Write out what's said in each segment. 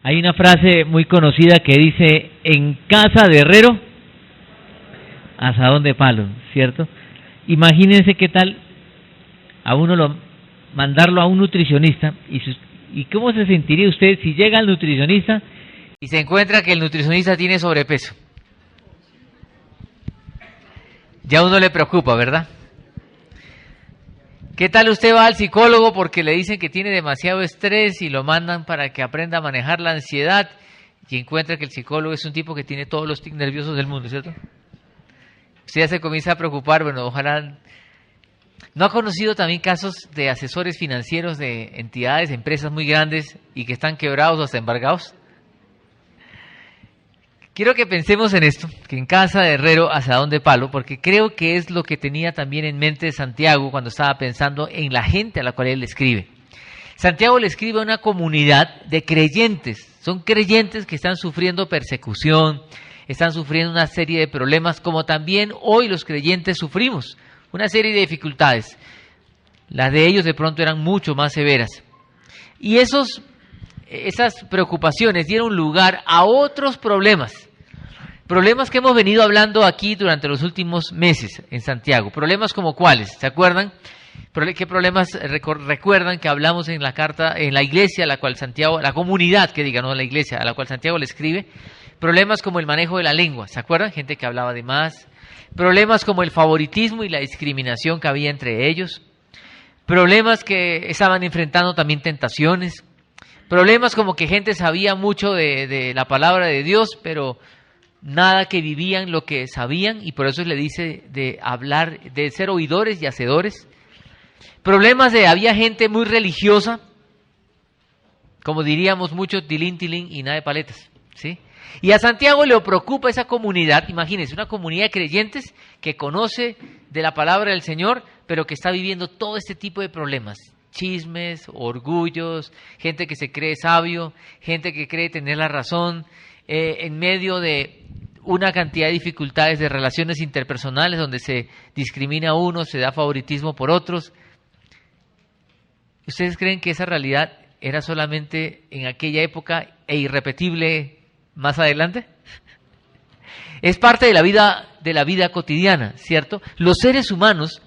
Hay una frase muy conocida que dice, en casa de herrero, asadón de palo, ¿cierto? Imagínense qué tal a uno mandarlo a un nutricionista y cómo se sentiría usted si llega al nutricionista y se encuentra que el nutricionista tiene sobrepeso. Ya a uno le preocupa, ¿verdad? ¿Qué tal usted va al psicólogo porque le dicen que tiene demasiado estrés y lo mandan para que aprenda a manejar la ansiedad y encuentra que el psicólogo es un tipo que tiene todos los tics nerviosos del mundo, ¿cierto? Usted ya se comienza a preocupar, bueno, ojalá... ¿No ha conocido también casos de asesores financieros de entidades, empresas muy grandes y que están quebrados o hasta embargados? Quiero que pensemos en esto, que en casa de herrero, asadón de palo, porque creo que es lo que tenía también en mente Santiago cuando estaba pensando en la gente a la cual él le escribe. Santiago le escribe a una comunidad de creyentes, son creyentes que están sufriendo persecución, están sufriendo una serie de problemas, como también hoy los creyentes sufrimos, una serie de dificultades. Las de ellos de pronto eran mucho más severas. Y esas preocupaciones dieron lugar a otros problemas que hemos venido hablando aquí durante los últimos meses en Santiago. Problemas como cuáles, ¿se acuerdan? ¿Qué problemas recuerdan que hablamos en la carta, en la iglesia a la cual Santiago, la comunidad que diga, no la iglesia, a la cual Santiago le escribe? Problemas como el manejo de la lengua, ¿se acuerdan? Gente que hablaba de más. Problemas como el favoritismo y la discriminación que había entre ellos. Problemas que estaban enfrentando también tentaciones. Problemas como que gente sabía mucho de la palabra de Dios, pero nada que vivían lo que sabían, y por eso le dice de hablar, de ser oidores y hacedores. Problemas de había gente muy religiosa, como diríamos muchos, tilín, tilín y nada de paletas, ¿sí? Y a Santiago le preocupa esa comunidad, imagínense, una comunidad de creyentes que conoce de la palabra del Señor, pero que está viviendo todo este tipo de problemas. Chismes, orgullos, gente que se cree sabio, gente que cree tener la razón, en medio de una cantidad de dificultades de relaciones interpersonales donde se discrimina a unos, se da favoritismo por otros. ¿Ustedes creen que esa realidad era solamente en aquella época e irrepetible más adelante? Es parte de la vida cotidiana, ¿cierto? Los seres humanos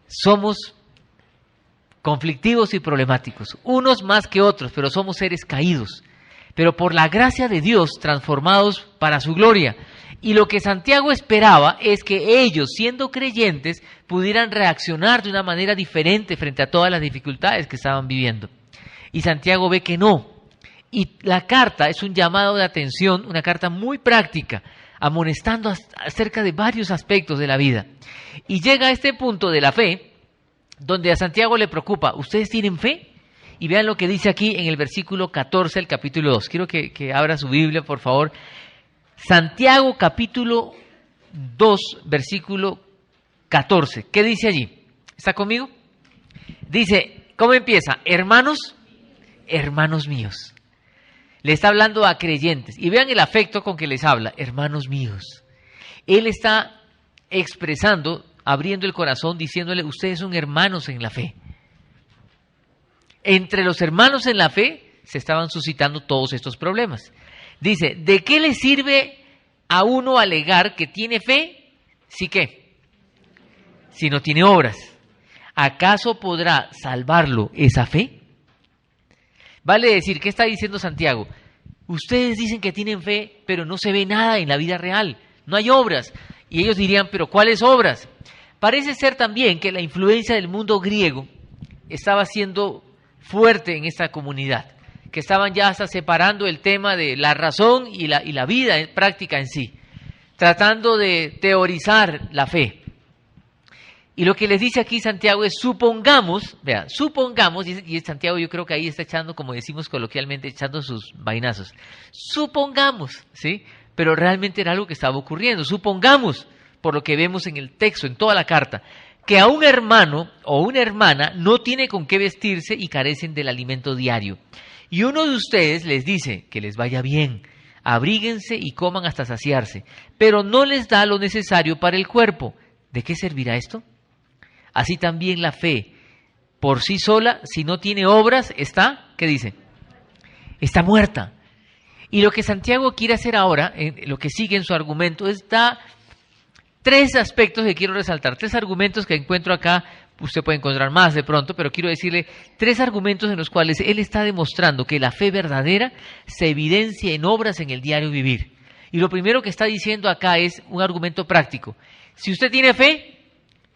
somos conflictivos y problemáticos, unos más que otros, pero somos seres caídos, pero por la gracia de Dios transformados para su gloria. Y lo que Santiago esperaba es que ellos, siendo creyentes, pudieran reaccionar de una manera diferente frente a todas las dificultades que estaban viviendo. Y Santiago ve que no. Y la carta es un llamado de atención, una carta muy práctica, amonestando acerca de varios aspectos de la vida. Y llega a este punto de la fe, donde a Santiago le preocupa, ¿ustedes tienen fe? Y vean lo que dice aquí en el versículo 14 del capítulo 2. Quiero que abra su Biblia, por favor. Santiago capítulo 2, versículo 14. ¿Qué dice allí? ¿Está conmigo? Dice, ¿cómo empieza? Hermanos míos. Le está hablando a creyentes. Y vean el afecto con que les habla. Hermanos míos. Él está expresando, abriendo el corazón, diciéndole, ustedes son hermanos en la fe. Entre los hermanos en la fe se estaban suscitando todos estos problemas. Dice, ¿de qué le sirve a uno alegar que tiene fe? ¿Sí qué? Si no tiene obras. ¿Acaso podrá salvarlo esa fe? Vale decir, ¿qué está diciendo Santiago? Ustedes dicen que tienen fe, pero no se ve nada en la vida real. No hay obras. Y ellos dirían, ¿pero cuáles obras? Parece ser también que la influencia del mundo griego estaba siendo fuerte en esta comunidad, que estaban ya hasta separando el tema de la razón y la vida práctica en sí, tratando de teorizar la fe. Y lo que les dice aquí Santiago es, supongamos, y Santiago yo creo que ahí está echando, como decimos coloquialmente, echando sus vainazos. Supongamos, ¿sí? Pero realmente era algo que estaba ocurriendo. Supongamos, por lo que vemos en el texto, en toda la carta, que a un hermano o una hermana no tiene con qué vestirse y carecen del alimento diario. Y uno de ustedes les dice que les vaya bien, abríguense y coman hasta saciarse, pero no les da lo necesario para el cuerpo. ¿De qué servirá esto? Así también la fe, por sí sola, si no tiene obras, está, ¿qué dice? Está muerta. Y lo que Santiago quiere hacer ahora, lo que sigue en su argumento, es dar tres aspectos que quiero resaltar, tres argumentos que encuentro acá. Usted puede encontrar más de pronto, pero quiero decirle tres argumentos en los cuales él está demostrando que la fe verdadera se evidencia en obras en el diario vivir. Y lo primero que está diciendo acá es un argumento práctico. Si usted tiene fe,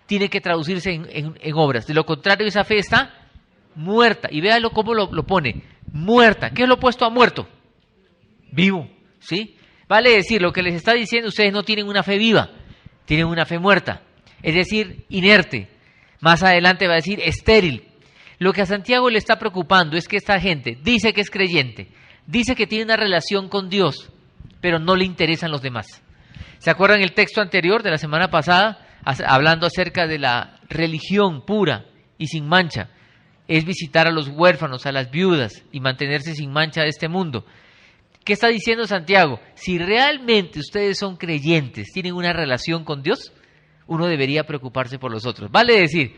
tiene que traducirse en obras. De lo contrario, esa fe está muerta. Y véalo cómo lo pone. Muerta. ¿Qué es lo opuesto a muerto? Vivo. ¿Sí? Vale decir, lo que les está diciendo, ustedes no tienen una fe viva, tienen una fe muerta. Es decir, inerte. Más adelante va a decir estéril. Lo que a Santiago le está preocupando es que esta gente dice que es creyente, dice que tiene una relación con Dios, pero no le interesan los demás. ¿Se acuerdan el texto anterior de la semana pasada? Hablando acerca de la religión pura y sin mancha. Es visitar a los huérfanos, a las viudas y mantenerse sin mancha de este mundo. ¿Qué está diciendo Santiago? Si realmente ustedes son creyentes, tienen una relación con Dios, uno debería preocuparse por los otros. Vale decir,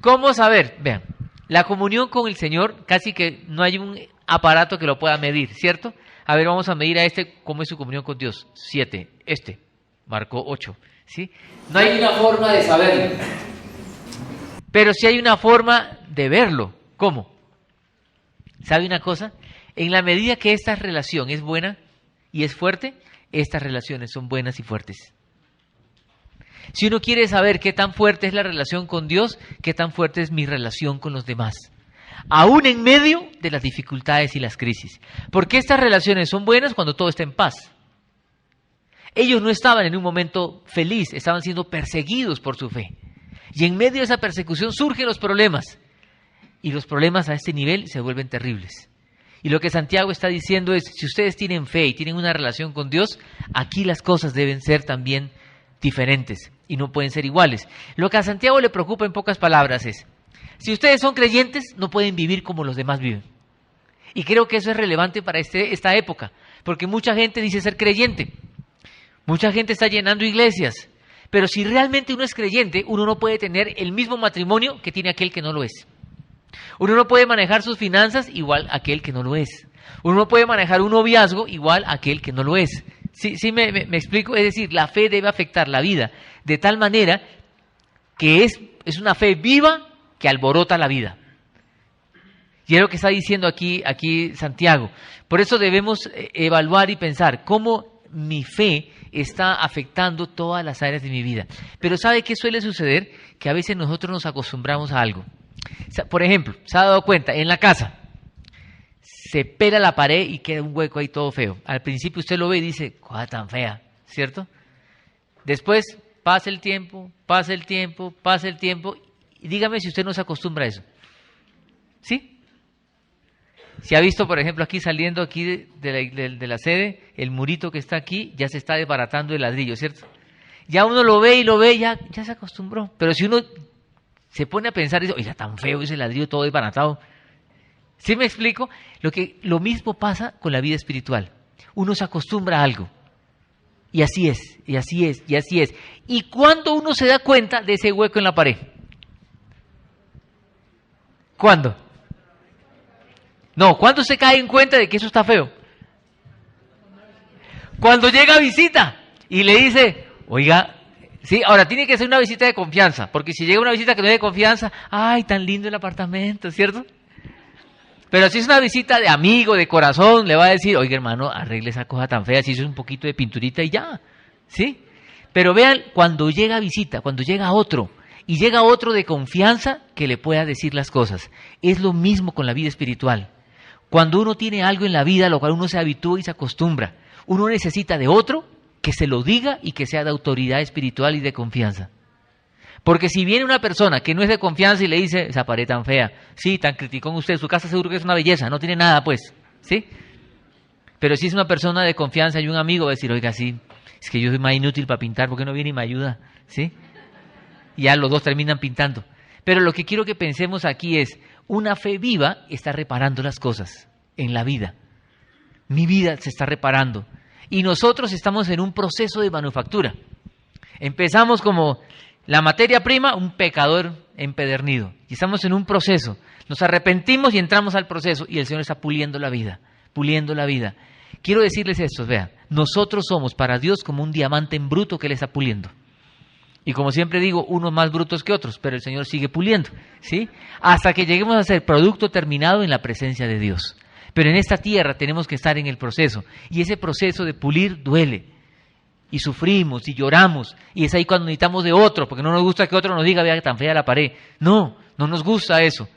¿cómo saber? Vean, la comunión con el Señor, casi que no hay un aparato que lo pueda medir, ¿cierto? A ver, vamos a medir a cómo es su comunión con Dios. 7, marcó 8, ¿sí? No hay una forma de saberlo, pero sí hay una forma de verlo. ¿Cómo? ¿Sabe una cosa? En la medida que esta relación es buena y es fuerte, estas relaciones son buenas y fuertes. Si uno quiere saber qué tan fuerte es la relación con Dios, qué tan fuerte es mi relación con los demás, aún en medio de las dificultades y las crisis. Porque estas relaciones son buenas cuando todo está en paz. Ellos no estaban en un momento feliz, estaban siendo perseguidos por su fe. Y en medio de esa persecución surgen los problemas. Y los problemas a este nivel se vuelven terribles. Y lo que Santiago está diciendo es, si ustedes tienen fe y tienen una relación con Dios, aquí las cosas deben ser también diferentes y no pueden ser iguales. Lo que a Santiago le preocupa en pocas palabras es, si ustedes son creyentes, no pueden vivir como los demás viven. Y creo que eso es relevante para esta época, porque mucha gente dice ser creyente, mucha gente está llenando iglesias, pero si realmente uno es creyente, uno no puede tener el mismo matrimonio que tiene aquel que no lo es. Uno no puede manejar sus finanzas igual a aquel que no lo es. Uno no puede manejar un noviazgo igual a aquel que no lo es. ¿Sí me explico? Es decir, la fe debe afectar la vida de tal manera que es una fe viva que alborota la vida. Y es lo que está diciendo aquí Santiago. Por eso debemos evaluar y pensar cómo mi fe está afectando todas las áreas de mi vida. Pero ¿sabe qué suele suceder? Que a veces nosotros nos acostumbramos a algo. Por ejemplo, ¿se ha dado cuenta? En la casa se pela la pared y queda un hueco ahí todo feo. Al principio usted lo ve y dice, cosa tan fea, ¿cierto? Después pasa el tiempo, y dígame si usted no se acostumbra a eso. ¿Sí? Si ha visto, por ejemplo, aquí saliendo aquí de la sede, el murito que está aquí ya se está desbaratando el ladrillo, ¿cierto? Ya uno lo ve, ya se acostumbró. Pero si uno se pone a pensar, dice, oiga, tan feo ese ladrillo todo desbaratado. ¿Sí me explico? Lo mismo pasa con la vida espiritual. Uno se acostumbra a algo. Y así es. ¿Y cuándo uno se da cuenta de ese hueco en la pared? ¿Cuándo? No, ¿cuándo se cae en cuenta de que eso está feo? Cuando llega a visita y le dice, oiga, sí, ahora tiene que ser una visita de confianza, porque si llega una visita que no es de confianza, ay, tan lindo el apartamento, ¿cierto? Pero si es una visita de amigo, de corazón, le va a decir, oiga hermano, arregle esa cosa tan fea, si hizo un poquito de pinturita y ya, ¿sí? Pero vean, cuando llega visita, cuando llega otro, y llega otro de confianza que le pueda decir las cosas. Es lo mismo con la vida espiritual. Cuando uno tiene algo en la vida, a lo cual uno se habitúa y se acostumbra, uno necesita de otro que se lo diga y que sea de autoridad espiritual y de confianza. Porque si viene una persona que no es de confianza y le dice, esa pared tan fea, sí, tan criticón usted, su casa seguro que es una belleza, no tiene nada pues, ¿sí? Pero si es una persona de confianza y un amigo va a decir, oiga, sí, es que yo soy más inútil para pintar, ¿por qué no viene y me ayuda? ¿Sí? Y ya los dos terminan pintando. Pero lo que quiero que pensemos aquí es, una fe viva está reparando las cosas en la vida. Mi vida se está reparando. Y nosotros estamos en un proceso de manufactura. Empezamos como la materia prima, un pecador empedernido. Y estamos en un proceso. Nos arrepentimos y entramos al proceso. Y el Señor está puliendo la vida, puliendo la vida. Quiero decirles esto, vean, nosotros somos para Dios como un diamante en bruto que Él está puliendo. Y como siempre digo, unos más brutos que otros, pero el Señor sigue puliendo, ¿sí? Hasta que lleguemos a ser producto terminado en la presencia de Dios. Pero en esta tierra tenemos que estar en el proceso, y ese proceso de pulir duele. Y sufrimos y lloramos, y es ahí cuando necesitamos de otro, porque no nos gusta que otro nos diga, vea que tan fea la pared. No, no nos gusta eso.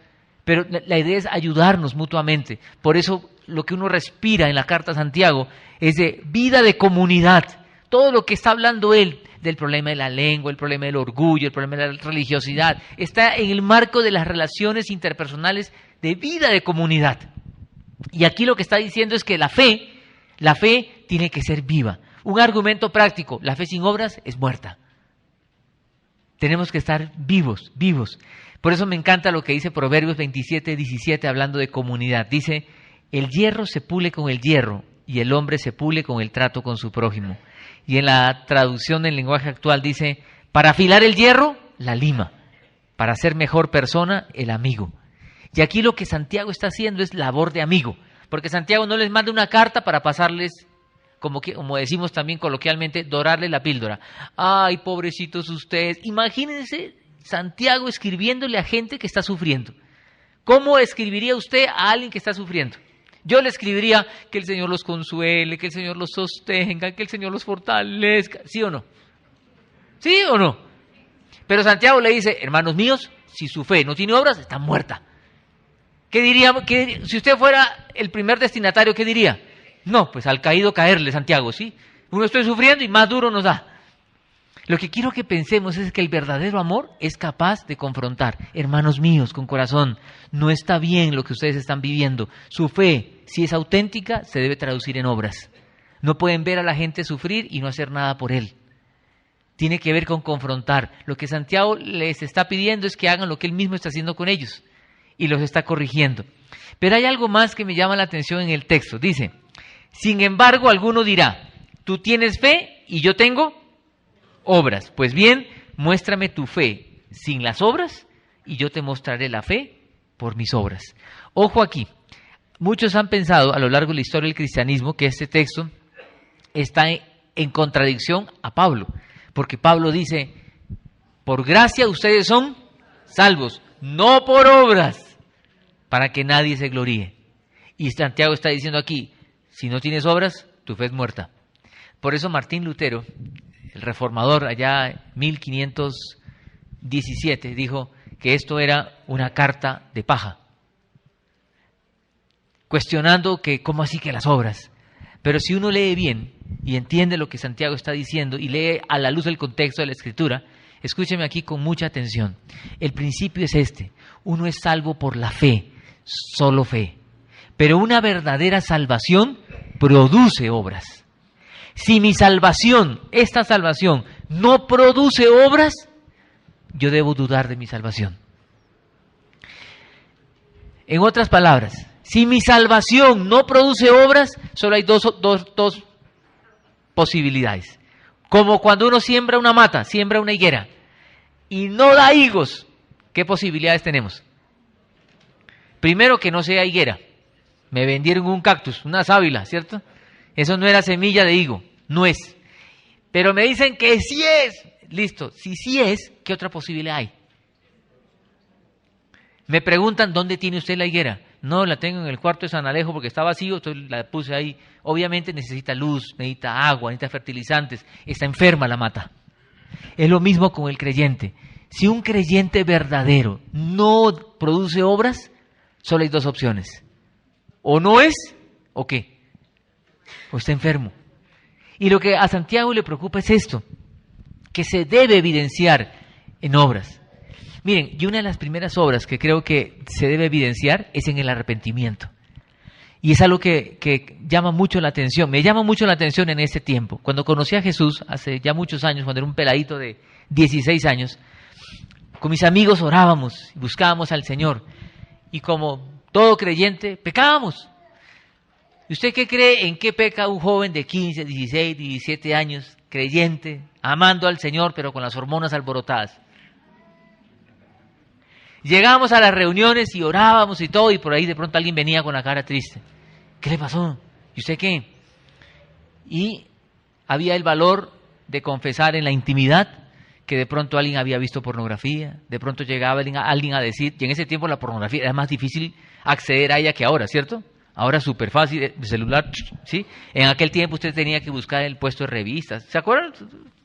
Pero la idea es ayudarnos mutuamente. Por eso lo que uno respira en la carta a Santiago es de vida de comunidad. Todo lo que está hablando él del problema de la lengua, el problema del orgullo, el problema de la religiosidad, está en el marco de las relaciones interpersonales de vida de comunidad. Y aquí lo que está diciendo es que la fe tiene que ser viva. Un argumento práctico, la fe sin obras es muerta. Tenemos que estar vivos. Por eso me encanta lo que dice Proverbios 27:17 hablando de comunidad. Dice, el hierro se pule con el hierro y el hombre se pule con el trato con su prójimo. Y en la traducción del lenguaje actual dice, para afilar el hierro, la lima. Para ser mejor persona, el amigo. Y aquí lo que Santiago está haciendo es labor de amigo. Porque Santiago no les manda una carta para pasarles, como decimos también coloquialmente, dorarle la píldora. Ay, pobrecitos ustedes. Imagínense Santiago escribiéndole a gente que está sufriendo. ¿Cómo escribiría usted a alguien que está sufriendo? Yo le escribiría que el Señor los consuele, que el Señor los sostenga, que el Señor los fortalezca. ¿Sí o no? ¿Sí o no? Pero Santiago le dice, hermanos míos, si su fe no tiene obras, está muerta. ¿Qué diría? Si usted fuera el primer destinatario, ¿qué diría? No, pues al caído caerle, Santiago, ¿sí? Uno estoy sufriendo y más duro nos da. Lo que quiero que pensemos es que el verdadero amor es capaz de confrontar. Hermanos míos, con corazón, no está bien lo que ustedes están viviendo. Su fe, si es auténtica, se debe traducir en obras. No pueden ver a la gente sufrir y no hacer nada por él. Tiene que ver con confrontar. Lo que Santiago les está pidiendo es que hagan lo que él mismo está haciendo con ellos y los está corrigiendo. Pero hay algo más que me llama la atención en el texto. Dice, sin embargo, alguno dirá, tú tienes fe y yo tengo obras. Pues bien, muéstrame tu fe sin las obras y yo te mostraré la fe por mis obras. Ojo aquí, muchos han pensado a lo largo de la historia del cristianismo que este texto está en contradicción a Pablo, porque Pablo dice, por gracia ustedes son salvos, no por obras, para que nadie se gloríe. Y Santiago está diciendo aquí, si no tienes obras, tu fe es muerta. Por eso Martín Lutero, el reformador allá en 1517, dijo que esto era una carta de paja, cuestionando que cómo así que las obras. Pero si uno lee bien y entiende lo que Santiago está diciendo y lee a la luz del contexto de la Escritura, escúcheme aquí con mucha atención. El principio es este, uno es salvo por la fe, solo fe. Pero una verdadera salvación produce obras. Si mi salvación, esta salvación, no produce obras, yo debo dudar de mi salvación. En otras palabras, si mi salvación no produce obras, solo hay dos posibilidades. Como cuando uno siembra una mata, siembra una higuera, y no da higos, ¿qué posibilidades tenemos? Primero, que no sea higuera. Me vendieron un cactus, una sábila, ¿cierto? Eso no era semilla de higo, no es. Pero me dicen que sí es. Listo, si sí es, ¿qué otra posibilidad hay? Me preguntan, ¿dónde tiene usted la higuera? No, la tengo en el cuarto de San Alejo porque está vacío, entonces la puse ahí. Obviamente necesita luz, necesita agua, necesita fertilizantes. Está enferma la mata. Es lo mismo con el creyente. Si un creyente verdadero no produce obras, solo hay dos opciones. O no es, o qué. O está enfermo. Y lo que a Santiago le preocupa es esto, que se debe evidenciar en obras. Miren, y una de las primeras obras que creo que se debe evidenciar es en el arrepentimiento. Y es algo que llama mucho la atención, me llama mucho la atención en este tiempo. Cuando conocí a Jesús, hace ya muchos años, cuando era un peladito de 16 años, con mis amigos orábamos, buscábamos al Señor. Y como todo creyente, pecábamos. ¿Y usted qué cree en qué peca un joven de 15, 16, 17 años, creyente, amando al Señor, pero con las hormonas alborotadas? Llegábamos a las reuniones y orábamos y todo, y por ahí de pronto alguien venía con la cara triste. ¿Qué le pasó? ¿Y usted qué? y había el valor de confesar en la intimidad que de pronto alguien había visto pornografía, de pronto llegaba alguien a decir, y en ese tiempo la pornografía era más difícil acceder a ella que ahora, ¿cierto? Ahora es súper fácil, el celular, ¿sí? En aquel tiempo usted tenía que buscar el puesto de revistas, ¿se acuerdan?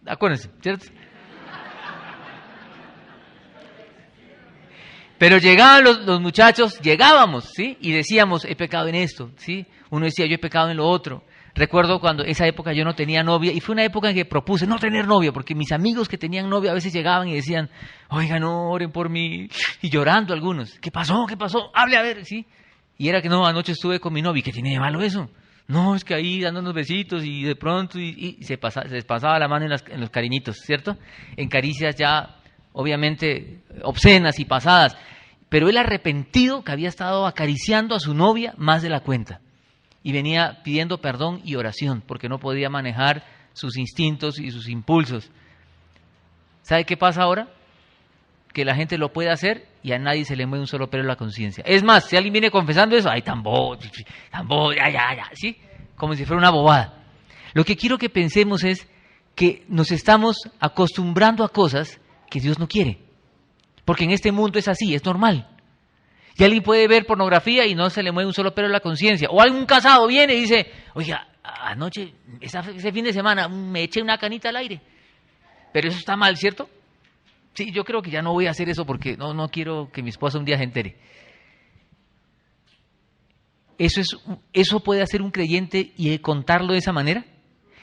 Acuérdense, ¿cierto? Pero llegaban los muchachos, llegábamos, ¿sí? Y decíamos, he pecado en esto, ¿sí? Uno decía, yo he pecado en lo otro. Recuerdo cuando esa época yo no tenía novia, y fue una época en que propuse no tener novia, porque mis amigos que tenían novia a veces llegaban y decían, oigan, no, oren por mí, y llorando algunos. ¿Qué pasó? ¿Qué pasó? Hable a ver, ¿sí? Y era que no, anoche estuve con mi novia, ¿qué tiene de malo eso? No, es que ahí dándonos besitos y de pronto y se les pasaba la mano en los cariñitos, ¿cierto? En caricias ya, obviamente, obscenas y pasadas. Pero él arrepentido que había estado acariciando a su novia más de la cuenta. Y venía pidiendo perdón y oración, porque no podía manejar sus instintos y sus impulsos. ¿Sabe qué pasa ahora? Que la gente lo puede hacer y a nadie se le mueve un solo pelo en la conciencia. Es más, si alguien viene confesando eso, ay, tambo, ya, ¿sí? Como si fuera una bobada. Lo que quiero que pensemos es que nos estamos acostumbrando a cosas que Dios no quiere. Porque en este mundo es así, es normal. Y alguien puede ver pornografía y no se le mueve un solo pelo en la conciencia. O algún casado viene y dice, oiga, anoche, ese fin de semana, me eché una canita al aire. Pero eso está mal, ¿cierto? Sí, yo creo que ya no voy a hacer eso porque no quiero que mi esposa un día se entere. ¿Eso puede hacer un creyente y contarlo de esa manera?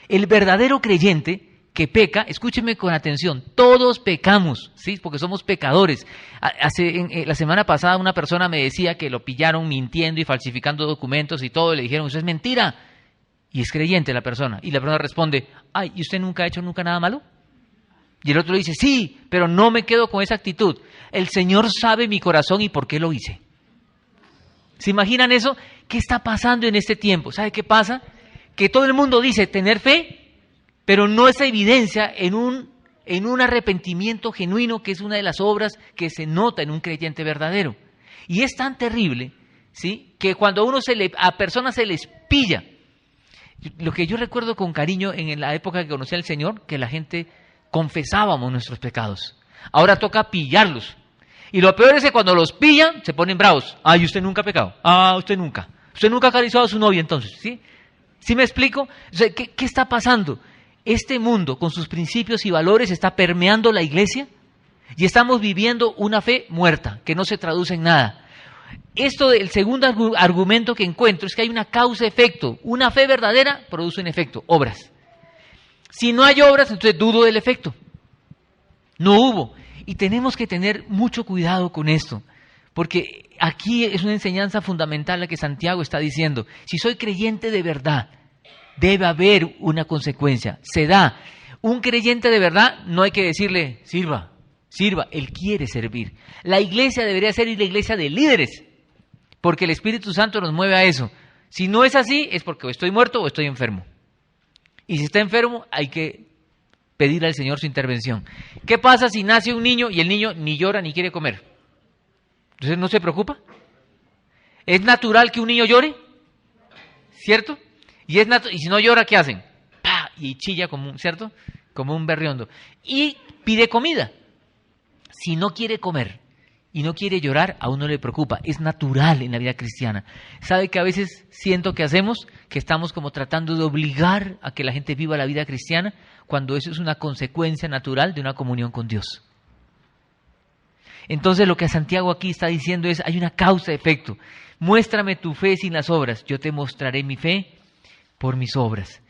El verdadero creyente que peca, escúcheme con atención, todos pecamos, ¿sí? Porque somos pecadores. La semana pasada una persona me decía que lo pillaron mintiendo y falsificando documentos y todo, y le dijeron, eso es mentira. Y es creyente la persona. Y la persona responde, ay, ¿y usted nunca ha hecho nada malo? Y el otro le dice, sí, pero no me quedo con esa actitud. El Señor sabe mi corazón y por qué lo hice. ¿Se imaginan eso? ¿Qué está pasando en este tiempo? ¿Sabe qué pasa? Que todo el mundo dice tener fe, pero no es evidencia en un arrepentimiento genuino, que es una de las obras que se nota en un creyente verdadero. Y es tan terrible, ¿sí?, que cuando a personas se les pilla. Lo que yo recuerdo con cariño en la época que conocí al Señor, que la gente confesábamos nuestros pecados. Ahora toca pillarlos. Y lo peor es que cuando los pillan, se ponen bravos. Ay, usted nunca ha pecado. Ah, usted nunca. Usted nunca ha acariciado a su novia, entonces, ¿sí? ¿Sí me explico? O sea, ¿qué está pasando? Este mundo, con sus principios y valores, está permeando la iglesia y estamos viviendo una fe muerta, que no se traduce en nada. El segundo argumento que encuentro es que hay una causa-efecto. Una fe verdadera produce un efecto, obras. Si no hay obras, entonces dudo del efecto. No hubo. Y tenemos que tener mucho cuidado con esto, porque aquí es una enseñanza fundamental la que Santiago está diciendo. Si soy creyente de verdad, debe haber una consecuencia. Se da. Un creyente de verdad no hay que decirle, sirva. Él quiere servir. La iglesia debería ser la iglesia de líderes, porque el Espíritu Santo nos mueve a eso. Si no es así, es porque o estoy muerto o estoy enfermo. Y si está enfermo, hay que pedir al Señor su intervención. ¿Qué pasa si nace un niño y el niño ni llora ni quiere comer? Entonces, ¿no se preocupa? ¿Es natural que un niño llore? ¿Cierto? Y si no llora, ¿qué hacen? ¡Pah! Y chilla ¿cierto? Como un berriondo. Y pide comida. Si no quiere comer y no quiere llorar, a uno le preocupa. Es natural en la vida cristiana. ¿Sabe que a veces siento que hacemos? Que estamos como tratando de obligar a que la gente viva la vida cristiana, cuando eso es una consecuencia natural de una comunión con Dios. Entonces lo que Santiago aquí está diciendo es, hay una causa-efecto. Muéstrame tu fe sin las obras, yo te mostraré mi fe por mis obras.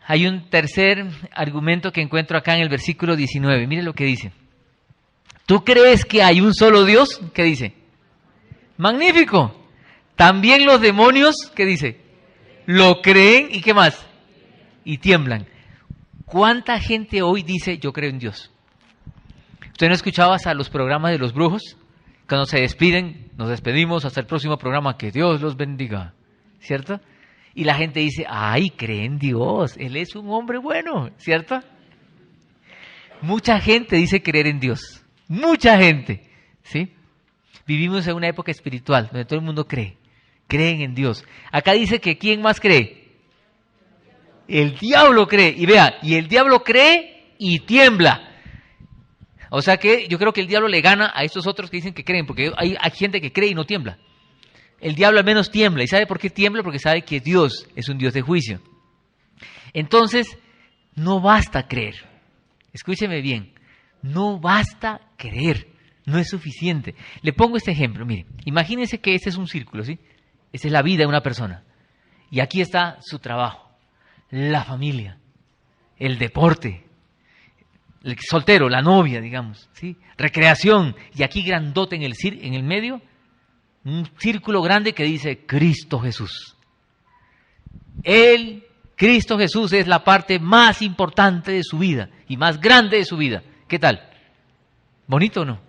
Hay un tercer argumento que encuentro acá en el versículo 19. Mire lo que dice. ¿Tú crees que hay un solo Dios? ¿Qué dice? Magnífico. También los demonios, ¿qué dice? Lo creen y ¿qué más? Y tiemblan. ¿Cuánta gente hoy dice yo creo en Dios? ¿Usted no escuchaba hasta los programas de los brujos? Cuando se despiden, nos despedimos hasta el próximo programa, que Dios los bendiga, ¿cierto? Y la gente dice, ay, cree en Dios, Él es un hombre bueno, ¿cierto? Mucha gente dice creer en Dios, mucha gente, ¿sí? Vivimos en una época espiritual donde todo el mundo creen en Dios. Acá dice que ¿quién más cree? El diablo cree. Y vea, y el diablo cree y tiembla. O sea que yo creo que el diablo le gana a estos otros que dicen que creen, porque hay gente que cree y no tiembla. El diablo al menos tiembla. ¿Y sabe por qué tiembla? Porque sabe que Dios es un Dios de juicio. Entonces, no basta creer. Escúcheme bien. No basta creer. No es suficiente. Le pongo este ejemplo. Mire, imagínense que este es un círculo, ¿sí? Esa es la vida de una persona. Y aquí está su trabajo, la familia, el deporte, el soltero, la novia, digamos, ¿sí? Recreación. Y aquí grandote en el medio, un círculo grande que dice Cristo Jesús. Cristo Jesús es la parte más importante de su vida y más grande de su vida. ¿Qué tal? ¿Bonito o no?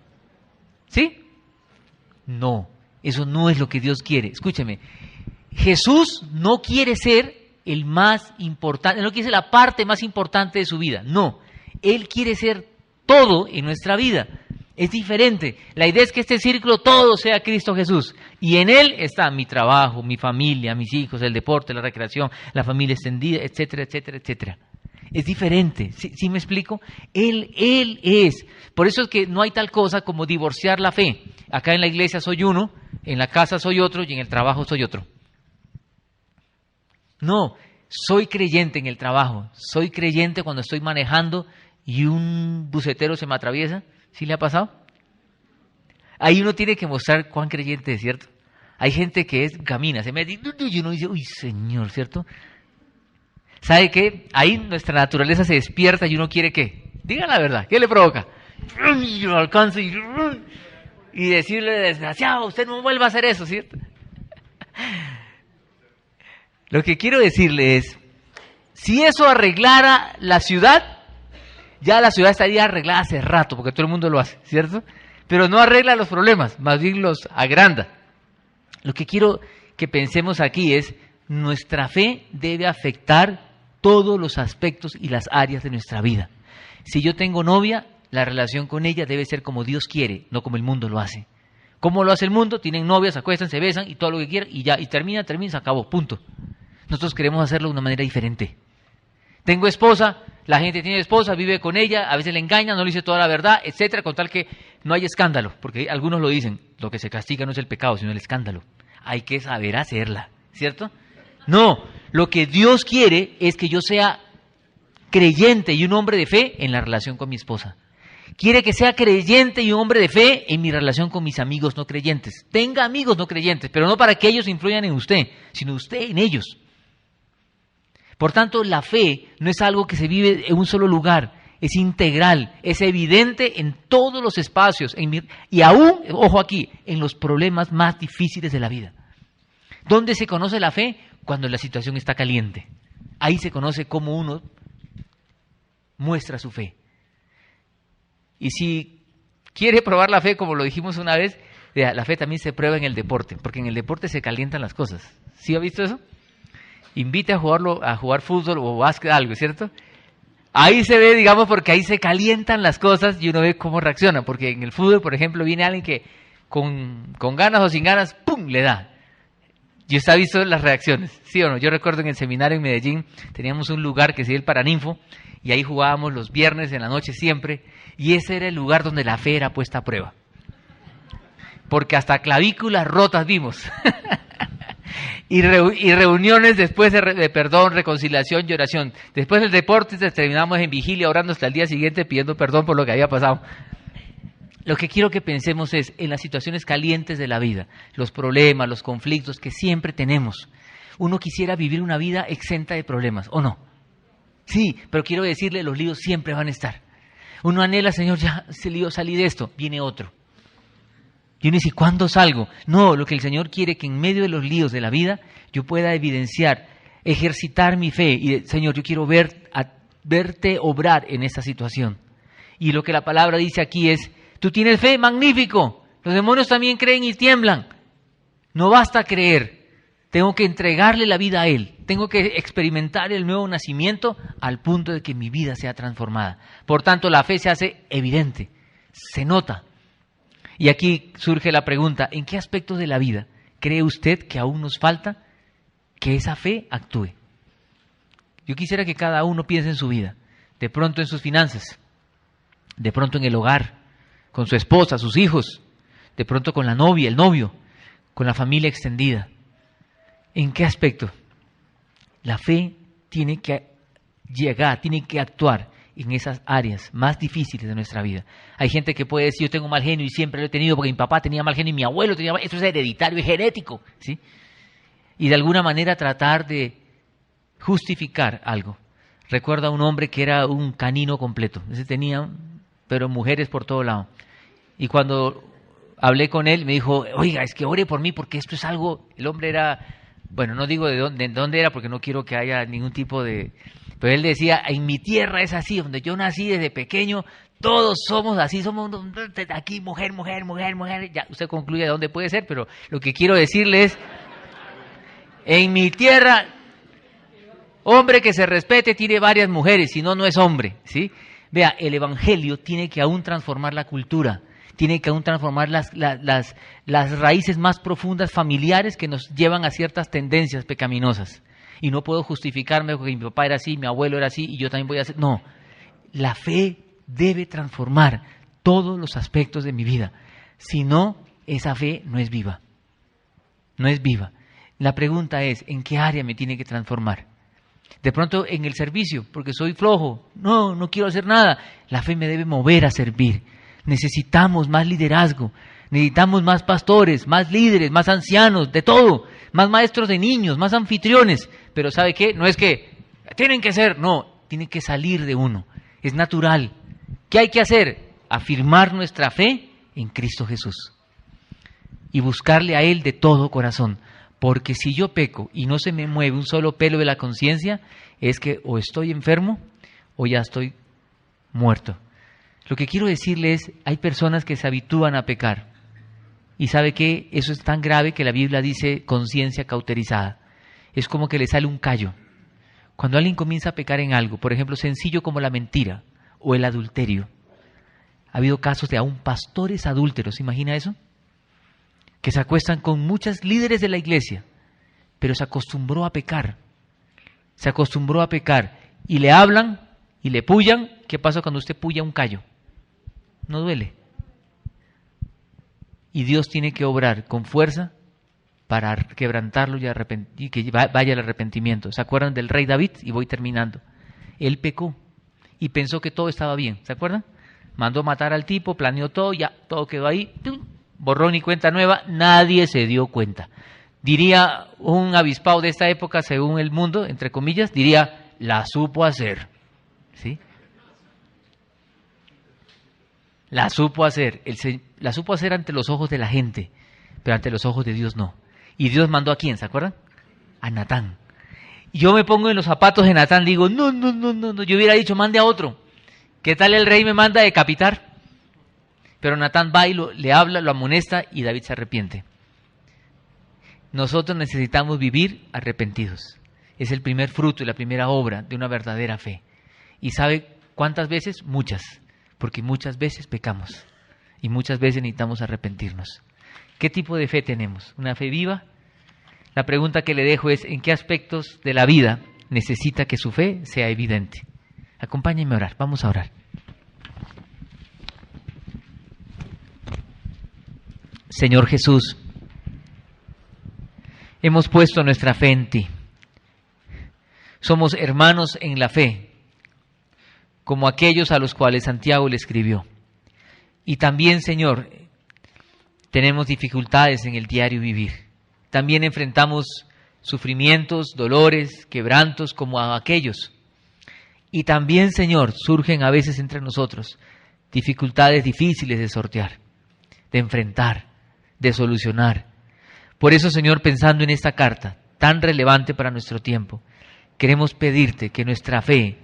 ¿Sí? No, eso no es lo que Dios quiere. Escúcheme, Jesús no quiere ser el más importante, no quiere ser la parte más importante de su vida. No, Él quiere ser todo en nuestra vida. Es diferente. La idea es que este círculo todo sea Cristo Jesús. Y en Él está mi trabajo, mi familia, mis hijos, el deporte, la recreación, la familia extendida, etcétera, etcétera, etcétera. Es diferente. ¿Sí me explico? Él es. Por eso es que no hay tal cosa como divorciar la fe. Acá en la iglesia soy uno, en la casa soy otro y en el trabajo soy otro. No, soy creyente en el trabajo. Soy creyente cuando estoy manejando y un bucetero se me atraviesa. ¿Sí le ha pasado? Ahí uno tiene que mostrar cuán creyente es, ¿cierto? Hay gente que camina, se mete y uno dice, uy, Señor, ¿cierto? ¿Sabe qué? Ahí nuestra naturaleza se despierta y uno quiere ¿qué? Diga la verdad, ¿qué le provoca? Y lo alcanza y decirle, desgraciado, usted no vuelva a hacer eso, ¿cierto? Lo que quiero decirle es, si eso arreglara la ciudad, ya la ciudad estaría arreglada hace rato, porque todo el mundo lo hace, ¿cierto? Pero no arregla los problemas, más bien los agranda. Lo que quiero que pensemos aquí es, nuestra fe debe afectar todos los aspectos y las áreas de nuestra vida. Si yo tengo novia, la relación con ella debe ser como Dios quiere, no como el mundo lo hace. ¿Cómo lo hace el mundo? Tienen novias, se acuestan, se besan y todo lo que quieran y ya, y termina, se acabó, punto. Nosotros queremos hacerlo de una manera diferente. Tengo esposa, la gente tiene esposa, vive con ella, a veces le engaña, no le dice toda la verdad, etcétera, con tal que no hay escándalo, porque algunos lo dicen, lo que se castiga no es el pecado, sino el escándalo. Hay que saber hacerla, ¿cierto? No, lo que Dios quiere es que yo sea creyente y un hombre de fe en la relación con mi esposa. Quiere que sea creyente y un hombre de fe en mi relación con mis amigos no creyentes. Tenga amigos no creyentes, pero no para que ellos influyan en usted, sino usted en ellos. Por tanto, la fe no es algo que se vive en un solo lugar, es integral, es evidente en todos los espacios, y aún, ojo aquí, en los problemas más difíciles de la vida. ¿Dónde se conoce la fe? Cuando la situación está caliente. Ahí se conoce cómo uno muestra su fe. Y si quiere probar la fe, como lo dijimos una vez, la fe también se prueba en el deporte, porque en el deporte se calientan las cosas. ¿Sí ha visto eso? Invite a jugar fútbol o básquet, algo, ¿cierto? Ahí se ve, digamos, porque ahí se calientan las cosas y uno ve cómo reacciona. Porque en el fútbol, por ejemplo, viene alguien que con ganas o sin ganas, ¡pum!, le da. Y usted ha visto las reacciones, ¿sí o no? Yo recuerdo en el seminario en Medellín teníamos un lugar que se llama el Paraninfo y ahí jugábamos los viernes en la noche siempre y ese era el lugar donde la fe era puesta a prueba. Porque hasta clavículas rotas vimos. y reuniones después de perdón, reconciliación y oración. Después del deporte terminamos en vigilia orando hasta el día siguiente pidiendo perdón por lo que había pasado. Lo que quiero que pensemos es en las situaciones calientes de la vida, los problemas, los conflictos que siempre tenemos. Uno quisiera vivir una vida exenta de problemas, ¿o no? Sí, pero quiero decirle, los líos siempre van a estar. Uno anhela, Señor, ya salí de esto, viene otro. Y uno dice, ¿cuándo salgo? No, lo que el Señor quiere que en medio de los líos de la vida yo pueda evidenciar, ejercitar mi fe y, Señor, yo quiero verte obrar en esta situación. Y lo que la palabra dice aquí es, tú tienes fe, magnífico. Los demonios también creen y tiemblan. No basta creer. Tengo que entregarle la vida a Él. Tengo que experimentar el nuevo nacimiento al punto de que mi vida sea transformada. Por tanto, la fe se hace evidente, se nota. Y aquí surge la pregunta, ¿en qué aspectos de la vida cree usted que aún nos falta que esa fe actúe? Yo quisiera que cada uno piense en su vida, de pronto en sus finanzas, de pronto en el hogar, con su esposa, sus hijos, de pronto con la novia, el novio, con la familia extendida. ¿En qué aspecto? La fe tiene que llegar, tiene que actuar en esas áreas más difíciles de nuestra vida. Hay gente que puede decir, yo tengo mal genio y siempre lo he tenido porque mi papá tenía mal genio y mi abuelo tenía mal genio. Eso es hereditario, es genético, ¿sí? Y de alguna manera tratar de justificar algo. Recuerdo a un hombre que era un canino completo. Ese tenía, pero mujeres por todo lado. Y cuando hablé con él, me dijo, oiga, es que ore por mí porque esto es algo... El hombre era, bueno, no digo de dónde era porque no quiero que haya ningún tipo de... Pero él decía, en mi tierra es así, donde yo nací desde pequeño, todos somos así, somos aquí mujer, mujer, mujer, mujer. Ya usted concluye de dónde puede ser, pero lo que quiero decirle es, en mi tierra, hombre que se respete tiene varias mujeres, si no, no es hombre, ¿sí? Vea, el evangelio tiene que aún transformar la cultura, tiene que aún transformar las raíces más profundas familiares que nos llevan a ciertas tendencias pecaminosas. Y no puedo justificarme porque mi papá era así, mi abuelo era así y yo también voy a hacer... No, la fe debe transformar todos los aspectos de mi vida. Si no, esa fe no es viva. No es viva. La pregunta es, ¿en qué área me tiene que transformar? De pronto en el servicio, porque soy flojo. No quiero hacer nada. La fe me debe mover a servir. Necesitamos más liderazgo. Necesitamos más pastores, más líderes, más ancianos, de todo. Más maestros de niños, más anfitriones. Pero ¿sabe qué? No es que tienen que ser, no, tiene que salir de uno. Es natural. ¿Qué hay que hacer? Afirmar nuestra fe en Cristo Jesús. Y buscarle a Él de todo corazón. Porque si yo peco y no se me mueve un solo pelo de la conciencia, es que o estoy enfermo o ya estoy muerto. Lo que quiero decirle es, hay personas que se habitúan a pecar. Y sabe que eso es tan grave que la Biblia dice conciencia cauterizada. Es como que le sale un callo. Cuando alguien comienza a pecar en algo, por ejemplo, sencillo como la mentira o el adulterio. Ha habido casos de aún pastores adúlteros, ¿se imagina eso? Que se acuestan con muchos líderes de la iglesia, pero se acostumbró a pecar. Se acostumbró a pecar. Y le hablan y le pullan. ¿Qué pasa cuando usted puya un callo? No duele. Y Dios tiene que obrar con fuerza para quebrantarlo y que vaya el arrepentimiento. ¿Se acuerdan del rey David? Y voy terminando. Él pecó y pensó que todo estaba bien. ¿Se acuerdan? Mandó matar al tipo, planeó todo, ya todo quedó ahí. ¡Tum! Borrón y cuenta nueva, nadie se dio cuenta. Diría un avispado de esta época, según el mundo, entre comillas, diría, la supo hacer. ¿Sí? La supo hacer. La supo hacer ante los ojos de la gente, pero ante los ojos de Dios no. ¿Y Dios mandó a quién? ¿Se acuerdan? A Natán. Y yo me pongo en los zapatos de Natán, digo, no. Yo hubiera dicho, mande a otro. ¿Qué tal el rey me manda a decapitar? Pero Natán va y le habla, lo amonesta y David se arrepiente. Nosotros necesitamos vivir arrepentidos. Es el primer fruto y la primera obra de una verdadera fe. ¿Y sabe cuántas veces? Muchas. Porque muchas veces pecamos. Y muchas veces necesitamos arrepentirnos. ¿Qué tipo de fe tenemos? ¿Una fe viva? La pregunta que le dejo es, ¿en qué aspectos de la vida necesita que su fe sea evidente? Acompáñenme a orar. Vamos a orar. Señor Jesús, hemos puesto nuestra fe en ti. Somos hermanos en la fe, como aquellos a los cuales Santiago le escribió. Y también, Señor, tenemos dificultades en el diario vivir. También enfrentamos sufrimientos, dolores, quebrantos como a aquellos. Y también, Señor, surgen a veces entre nosotros dificultades difíciles de sortear, de enfrentar, de solucionar. Por eso, Señor, pensando en esta carta tan relevante para nuestro tiempo, queremos pedirte que nuestra fe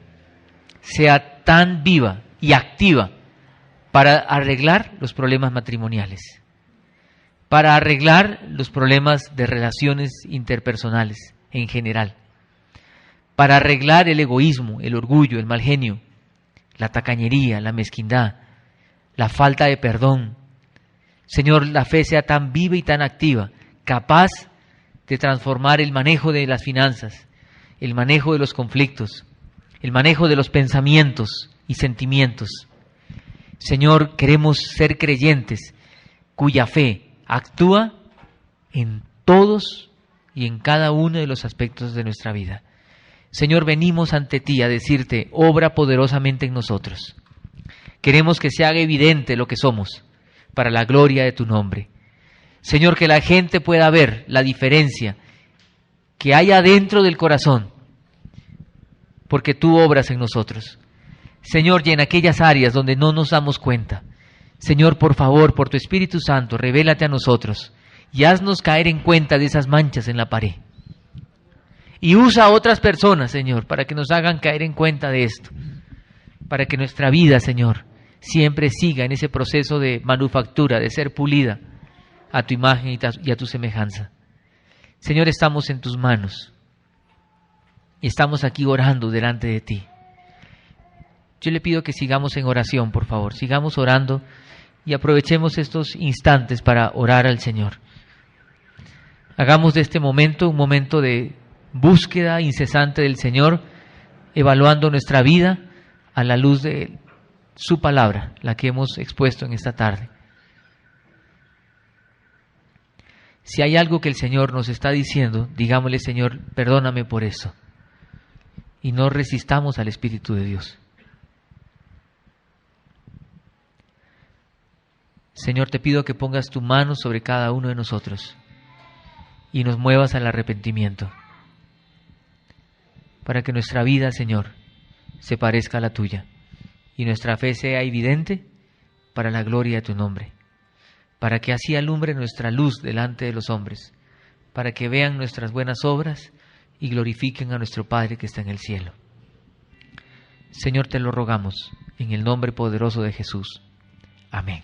sea tan viva y activa para arreglar los problemas matrimoniales, para arreglar los problemas de relaciones interpersonales en general, para arreglar el egoísmo, el orgullo, el mal genio, la tacañería, la mezquindad, la falta de perdón. Señor, la fe sea tan viva y tan activa, capaz de transformar el manejo de las finanzas el manejo de los conflictos, el manejo de los pensamientos y sentimientos. Señor, queremos ser creyentes cuya fe actúa en todos y en cada uno de los aspectos de nuestra vida. Señor, venimos ante ti a decirte, obra poderosamente en nosotros. Queremos que se haga evidente lo que somos, para la gloria de tu nombre. Señor, que la gente pueda ver la diferencia que hay adentro del corazón, porque tú obras en nosotros. Señor, y en aquellas áreas donde no nos damos cuenta, Señor, por favor, por tu Espíritu Santo, revélate a nosotros y haznos caer en cuenta de esas manchas en la pared. Y usa a otras personas, Señor, para que nos hagan caer en cuenta de esto, para que nuestra vida, Señor, siempre siga en ese proceso de manufactura, de ser pulida a tu imagen y a tu semejanza. Señor, estamos en tus manos y estamos aquí orando delante de ti. Yo le pido que sigamos en oración, por favor, sigamos orando y aprovechemos estos instantes para orar al Señor. Hagamos de este momento un momento de búsqueda incesante del Señor, evaluando nuestra vida a la luz de su palabra, la que hemos expuesto en esta tarde. Si hay algo que el Señor nos está diciendo, digámosle, Señor, perdóname por eso. Y no resistamos al Espíritu de Dios. Señor, te pido que pongas tu mano sobre cada uno de nosotros y nos muevas al arrepentimiento, para que nuestra vida, Señor, se parezca a la tuya y nuestra fe sea evidente para la gloria de tu nombre, para que así alumbre nuestra luz delante de los hombres, para que vean nuestras buenas obras y glorifiquen a nuestro Padre que está en el cielo. Señor, te lo rogamos en el nombre poderoso de Jesús. Amén.